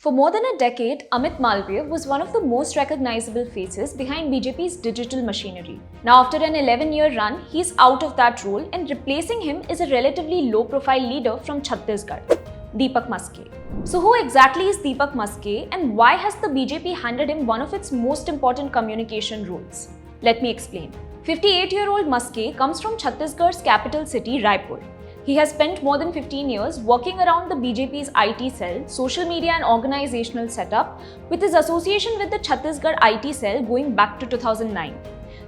For more than a decade, Amit Malviya was one of the most recognizable faces behind BJP's digital machinery. Now, after an 11-year run, he's out of that role and replacing him is a relatively low-profile leader from Chhattisgarh, Deepak Maske. So who exactly is Deepak Maske and why has the BJP handed him one of its most important communication roles? Let me explain. 58-year-old Maske comes from Chhattisgarh's capital city, Raipur. He has spent more than 15 years working around the BJP's IT cell, social media and organizational setup, with his association with the Chhattisgarh IT cell going back to 2009.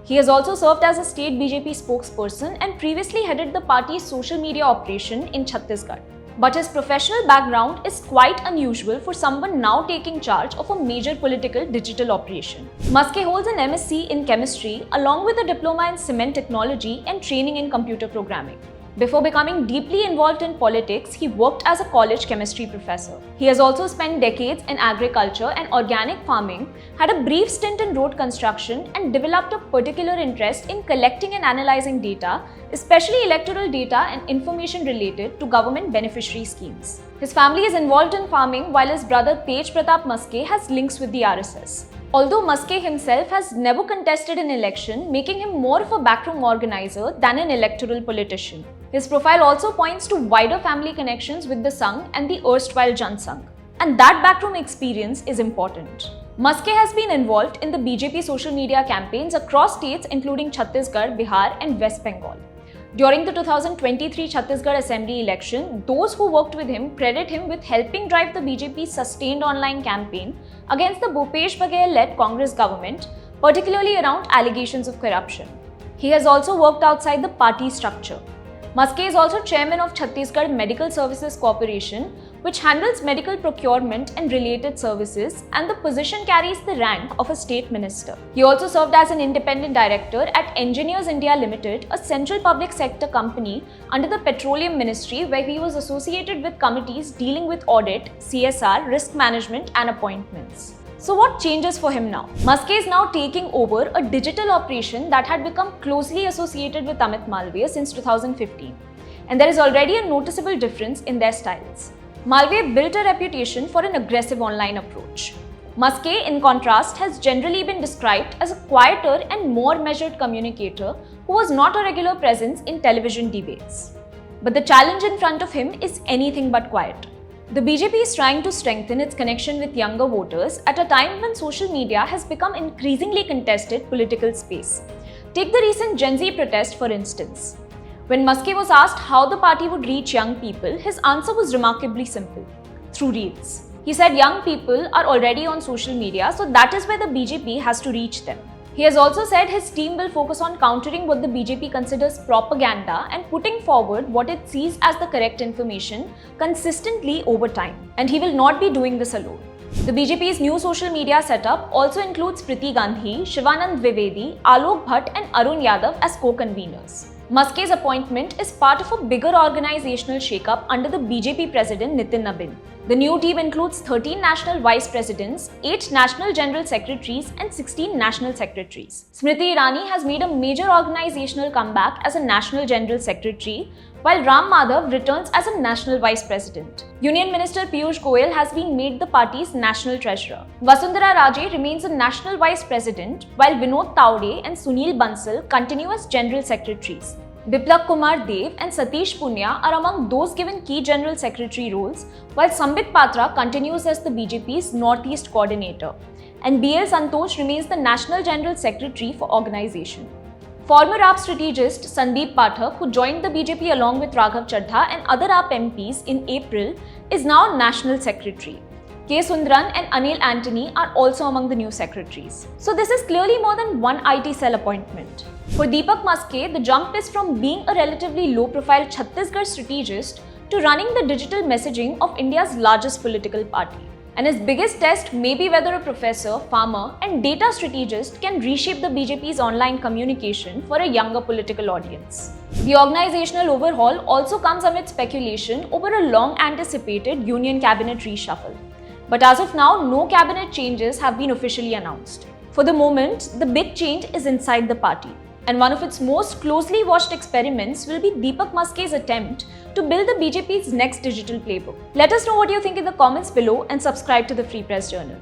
He has also served as a state BJP spokesperson and previously headed the party's social media operation in Chhattisgarh. But his professional background is quite unusual for someone now taking charge of a major political digital operation. Maske holds an MSc in chemistry along with a diploma in cement technology and training in computer programming. Before becoming deeply involved in politics, he worked as a college chemistry professor. He has also spent decades in agriculture and organic farming, had a brief stint in road construction, and developed a particular interest in collecting and analyzing data, especially electoral data and information related to government beneficiary schemes. His family is involved in farming, while his brother Tej Pratap Maske has links with the RSS. Although Maske himself has never contested an election, making him more of a backroom organizer than an electoral politician. His profile also points to wider family connections with the Sangh and the erstwhile Jan Sangh. And that backroom experience is important. Maske has been involved in the BJP social media campaigns across states including Chhattisgarh, Bihar and West Bengal. During the 2023 Chhattisgarh Assembly election, those who worked with him credit him with helping drive the BJP's sustained online campaign against the Bhupesh Baghel-led Congress government, particularly around allegations of corruption. He has also worked outside the party structure. Maske is also chairman of Chhattisgarh Medical Services Corporation, which handles medical procurement and related services, and the position carries the rank of a state minister. He also served as an independent director at Engineers India Limited, a central public sector company under the Petroleum Ministry, where he was associated with committees dealing with audit, CSR, risk management, and appointments. So what changes for him now? Maske is now taking over a digital operation that had become closely associated with Amit Malviya since 2015. And there is already a noticeable difference in their styles. Malviya built a reputation for an aggressive online approach. Maske, in contrast, has generally been described as a quieter and more measured communicator who was not a regular presence in television debates. But the challenge in front of him is anything but quiet. The BJP is trying to strengthen its connection with younger voters at a time when social media has become increasingly contested political space. Take the recent Gen Z protest, for instance. When Maske was asked how the party would reach young people, his answer was remarkably simple: through Reels. He said young people are already on social media, so that is where the BJP has to reach them. He has also said his team will focus on countering what the BJP considers propaganda and putting forward what it sees as the correct information consistently over time. And he will not be doing this alone. The BJP's new social media setup also includes Priti Gandhi, Shivanand Dwivedi, Alok Bhatt and Arun Yadav as co-conveners. Maske's appointment is part of a bigger organizational shakeup under the BJP president Nitin Nabin. The new team includes 13 national vice presidents, 8 national general secretaries and 16 national secretaries. Smriti Irani has made a major organizational comeback as a national general secretary, while Ram Madhav returns as a national vice president. Union Minister Piyush Goyal has been made the party's national treasurer. Vasundhara Raje remains a national vice president, while Vinod Taude and Sunil Bansal continue as general secretaries. Biplab Kumar Dev and Satish Punya are among those given key general secretary roles, while Sambit Patra continues as the BJP's Northeast coordinator, and BL Santosh remains the national general secretary for organization. Former AAP strategist Sandeep Pathak, who joined the BJP along with Raghav Chaddha and other AAP MPs in April, is now national secretary. K. Sundran and Anil Antony are also among the new secretaries. So this is clearly more than one IT cell appointment. For Deepak Maske, the jump is from being a relatively low-profile Chhattisgarh strategist to running the digital messaging of India's largest political party. And his biggest test may be whether a professor, farmer, and data strategist can reshape the BJP's online communication for a younger political audience. The organizational overhaul also comes amid speculation over a long-anticipated union cabinet reshuffle. But as of now, no cabinet changes have been officially announced. For the moment, the big change is inside the party. And one of its most closely watched experiments will be Deepak Maskey's attempt to build the BJP's next digital playbook. Let us know what you think in the comments below and subscribe to the Free Press Journal.